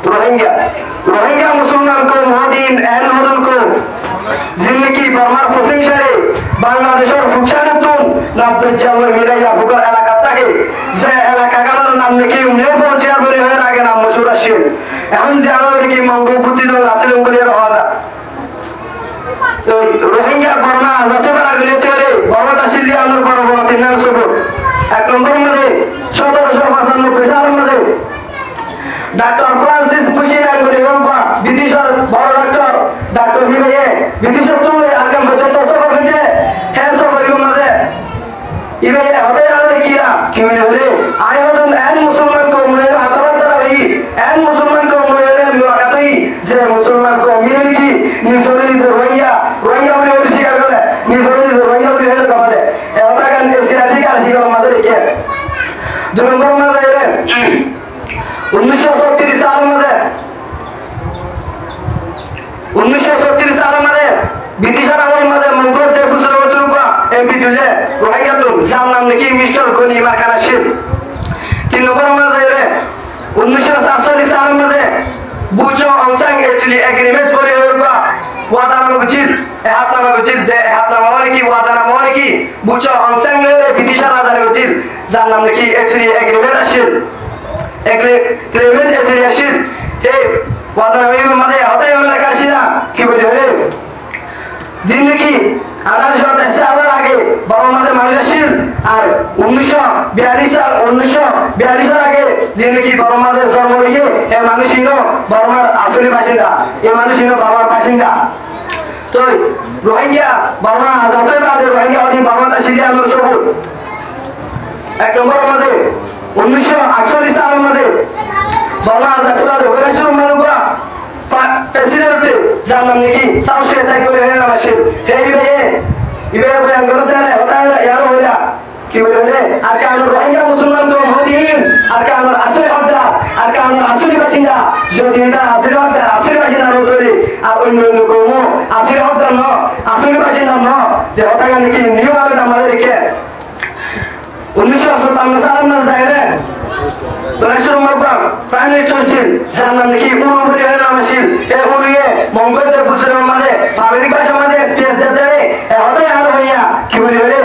Rohingya मुसलमान को मोहदीन N होदल को जिंदगी बर्मार प्रशंसारे बांग्लादेशर ফুকসানেতুন নাবদুজ্জামর মিলাইয়া ফুকর এলাকা থাকে যে এলাকাগুলোর নাম নাকি উনিও পৌঁছার বলে হয়ে আগে নাম মশুর আসে এখন জানো নাকি মঙ্গলপুতি দল আছে লঙ্গলিয়ার হওয়া তো রোহিঙ্গা বর্মা আজাতে বেলা গেলে তৈরি বড়টা সিলি আলোর বড় বড় তিন নাম শুভ 1 নম্বর মাঝে 1795 সালের মাঝে डॉक्टर फ्रांसिस बुशीनान को लेकर विदेशर बड़ डॉक्टर हिबे विदेशर तो आगम बचत सब करजे है सब परियो मते इबे होते आले किला कि बोले आय होदन एन मुसलमान को मेरे हतरत रही एन मुसलमान को मेरे मिवाकतई जे मुसलमान को मिल की निसोली रोहिंग्या बोले स्वीकार करे निसोली रोहिंग्या बोले हेर कमाले एता कान के अधिकार हिबे मजे के दो नंबर मजे रे 1937 साल मध्ये 1937 सालामध्ये ब्रिटिशांच्या अमलमध्ये मंगोलचे कुसलवतुका एमपी दिले रोहिंग्यातून जाम नाम नकी मिस्टर कोणी मार्काना शेल 3 नंबर मध्ये रे 1947 सालामध्ये बुचो ऑंसांग एक्चुअली एग्रीमेंट बोले होगा वादानामा गुचिल हातनामा गुचिल जे हातनामा माने की बुचो ऑंसांग रे ब्रिटिशां राजाने गुचिल जाम नाम नकी एक्चुअली एग्रीमेंट असेल क्लेमेंट एफिलिएशन हे वादानामा मध्ये होता येऊन काशीला की बोले जिंदगी आधार शब्द साल आगे बर्मामध्ये मानशील और 1942 आगे जिंदगी बर्मामध्ये जन्म लिए हे मानुषिनो बर्मार असली बाशिंदा हे मानुषिनो बर्मार बाशिंदा तो रोहिंग्या बर्मा आजादे बाद रोहिंग्या और बर्मा सिलिया नसबो 1 नंबर मध्ये 1948 सालामध्ये बर्मा आजादे बाद ओगाशुर मालुका प्रेसिडेंट जाम नाम की साउथ अटैक করে হেরা মাসে হে ইবে বয়ান করতে না होता है यार हो गया कि बोले अरकान रोहिंग्या मुसलमान को मोदीन अरकान असली हकदार अरकान असली बासिंदा যদি এটা আসলে হকদার আসলি বাসিন্দা নতলি আর অন্য লোক মো আসলি হকদার ন আসলি বাসিন্দা ন যে होता है कि নিয়ম আলাদা আমাদের রেখে 1957 সালের মধ্যে জায়রে রাষ্ট্র মকম প্রাইম মিনিস্টার ছিল যার নাম কি উরুবরি এর নাম ছিল এ উরিয়ে মঙ্গলদের বুসরের মধ্যে পাবলিক ভাষার মধ্যে স্পেস দিতে রে হঠাৎ আর হইয়া কি বলে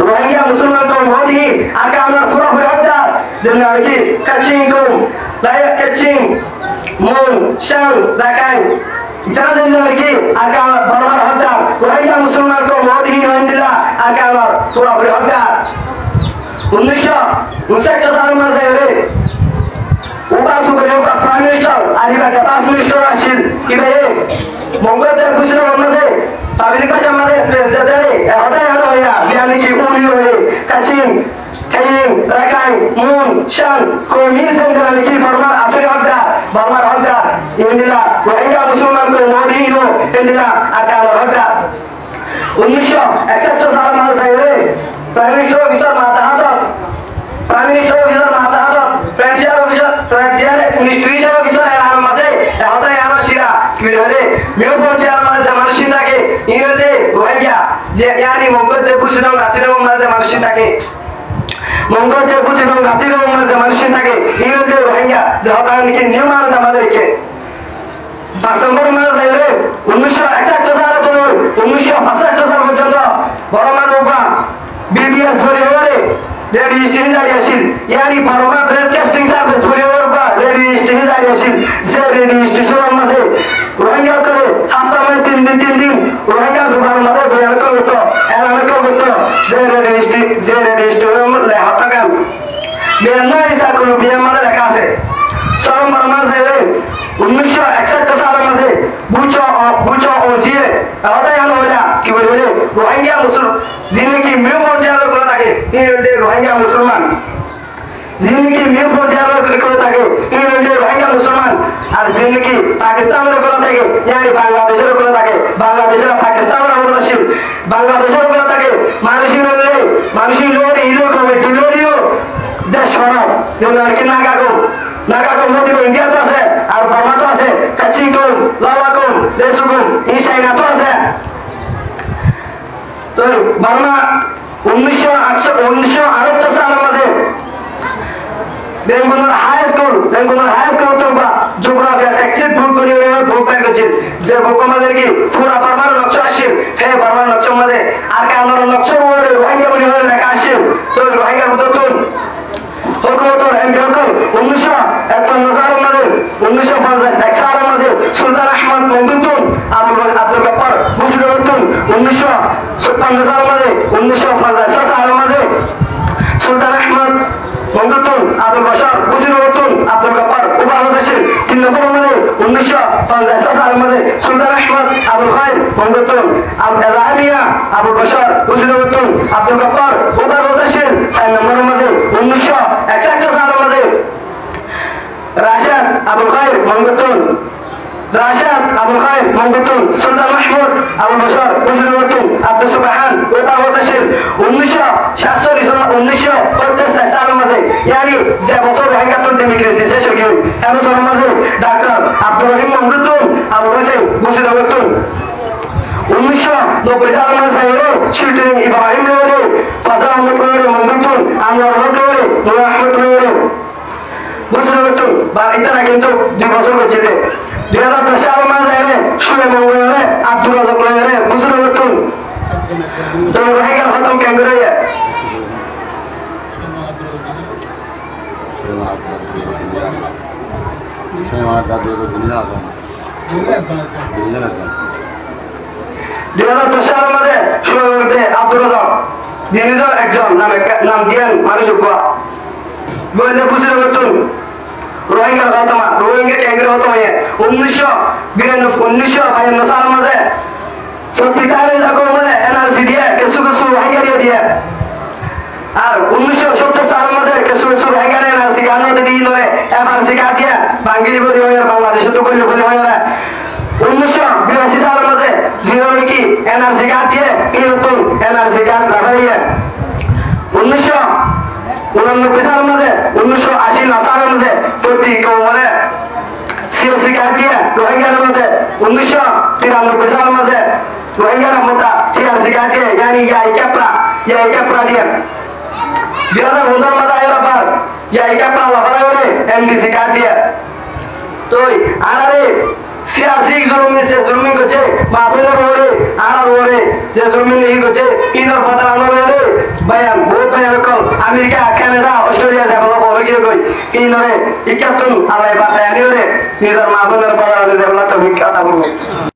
रोहिंग्या मुसलमान को मोदी आका আমরা পুরো হত্যা যেন আর কি কাচিং কম লাইক কাচিং মন শান রাকাই इतना যেন আর কি আকা বর্মার হত্যা रोहिंग्या मुसलमान को मोदी হইন্দিলা আকা আমার পুরো হত্যা 1959 साल में जाए उगा सुबह उगा प्राइम मिनिस्टर आरिबा का पास मिनिस्टर आशिल कि भाई मंगलदेव गुजर मजे पब्लिक भाषा में स्पेस देते रे होता है होया यानी कि उरी होए काचिन काइन राकाई मून शान को मिस सेंट्रल की बर्मा असली हकदार इंडिला रोहिंग्या मुसलमान को मोदी नो इंडिला आका हकदार 1961 साल में जाए प्राइम मिनिस्टर ऑफिसर माताहादर फ्रंटियर ऑफिसर मिनिस्ट्री ऑफिसर एलान मासे होता है शिला कि बोले मेव पंचायत मासे मानसिंदा के इनते रोहिंग्या जे यानी मंगलदेव बुशिनो गासिनो मासे मानसिंदा के मंगलदेव बुशिनो गासिनो मासे मानसिंदा के इनते रोहिंग्या जे होता है कि नियम आने আমাদের के 5 নম্বর মাস আইরে 1961 সাল থেকে 1962 সাল পর্যন্ত বড় মানববা बीबीएस बोले लेडी स्टेशन असेल यानी बर्मा ब्रॉडकास्टिंग सर्विस बोले लेडी स्टेशन असेल जे लेडी स्टेशन मध्ये रोहिंग्या कडे हप्त्यामध्ये 3 दिन रोहिंग्या जुबानमध्ये बयान करतो एलान करतो जे लेडी स्टेशन मध्ये हाता काम बयान नाही साकलो बयान मध्ये লেখা আছে সরম বর্মা जायरे 1961 सालामध्ये बुचो ओजिए होता है होला कि बोले रोहिंग्या मुसलमान जिनकी मेव পর্যায়ে করে থাকে ইংল্যান্ডের রোহিঙ্গা মুসলমান जिनकी मेव পর্যায়ে করে থাকে ইংল্যান্ডের রোহিঙ্গা মুসলমান আর जिनकी পাকিস্তানের করে থাকে yani বাংলাদেশের করে থাকে বাংলাদেশের পাকিস্তানের অবদাসীন বাংলাদেশের করে থাকে মানুষের ইলো কমিটি লরিও দেশ সরাও যেন আর কি নাগাকম মধ্যে ইন্ডিয়া তো আছে আর বার্মা তো আছে কাচিংকম লাওয়াকম লেসুকম এই চাইনা তো আছে तो बर्मा 1968 साल में बेंगलुरु हाई स्कूल तो মসজিদ যে বুক মাঝে কি পুরা বারবার নকশা আসছিল হে বারবার নকশা মাঝে আর কে আমার নকশা বলে রোহিঙ্গা বলে লেখা আসছিল তো রোহিঙ্গার মতো তুন হুকুমতর এমপি হকল 1951 সালের মাঝে 1950 সালের মাঝে সুলতান আহমদ মমদুতুন আব্দুল গফফার মুসলিমতুন 1956 সালের মাঝে 1950 সালের মাঝে সুলতান আহমদ মমদুতুন আবুল বাশার মুসলিমতুন আব্দুল গফফার উপাল হাসিল 3 নম্বর মাঝে 1950 সালের মাঝে সুলতান আহমদ আবুল খায়ের মমদুতুন এজাহারিয়া আবুল বাশার মুসলিমতুন আব্দুল গফফার উপাল হাসিল 4 নম্বর মাঝে 1961 সালের মাঝে রাশিদ আবুল খায়ের মমদুতুন সুলতান মাহমুদ আবুল বাশার মুসলিমতুন আব্দুল সুবহান উপাল হাসিল 1946 সালের মাঝে यानी যে বছর রোহিঙ্গা তন্ত্র মিগ্রেসি শেষ হয়ে গেল এমন সময় মাঝে ডাক্তার আব্দুর রহিম মমদুতুন আবুল হোসেন মুসলিমতুন 1990 সালের মাঝে শিল্টন ইব্রাহিম রে ফাজল আহমদ মমদুতুন আনোয়ার হক রে নূর আহমদ রে মুসলিমতুন বা ইতারা কিন্তু 2 বছর হয়েছে 2010 সালের মাঝে সুলেমান রে আব্দুল রাজাক রে মুসলিমতুন তো রোহিঙ্গা খতম কেন রে সালের মাঝে শুরুতে আব্দুল রাজাক দিনিজ একজন নাম দিয়েন মানুষ বললে বুঝলে নতুন রোহিঙ্গা খতমা রোহিঙ্গা ক্যাঙ্গের খতমা 1952 সালের মাঝে প্রতিকারে যখন মানে এনআরসি দিয়ে কিছু কিছু রোহিঙ্গা দিয়ে আর 1970 সালের মাঝে কিছু কিছু রোহিঙ্গা এনআরসি গান দিয়ে নয় এফআরসি কাট দিয়ে বাঙ্গিরি বলি হয় বাংলাদেশে তো করলে বলি হয় না 1982 সালের মাঝে জিরো কি এনআরসি কাট দিয়ে এই নতুন এনআরসি কাট লাগাইয়ে 1999 সালের মাঝে 1980 সালের মাঝে প্রতি মানে সিএসসি কাট দিয়ে রোহিঙ্গার মাঝে 1993 সালের মাঝে রোহিঙ্গার মোটা সিএসসি কাট দিয়ে यानी याई कैपरा দিয়ে 2015 মাঝে আইলো পার याई कैपरा লাগাই হলে এমডিসি কাট দিয়ে তো আনারে সিয়াসি জুলুমি করছে বাপের বলে আনার বলে যে জুলুমি নেই করছে ইনার পাতা আনারে বায়ান বহুত এরকম আমেরিকা কানাডা অস্ট্রেলিয়া যাবো বলে গিয়ে কই ইনরে ইকাতুন আলাই বাসায় আনিরে নিজের মা বোনের বলা দেবলা তো কথা বলবো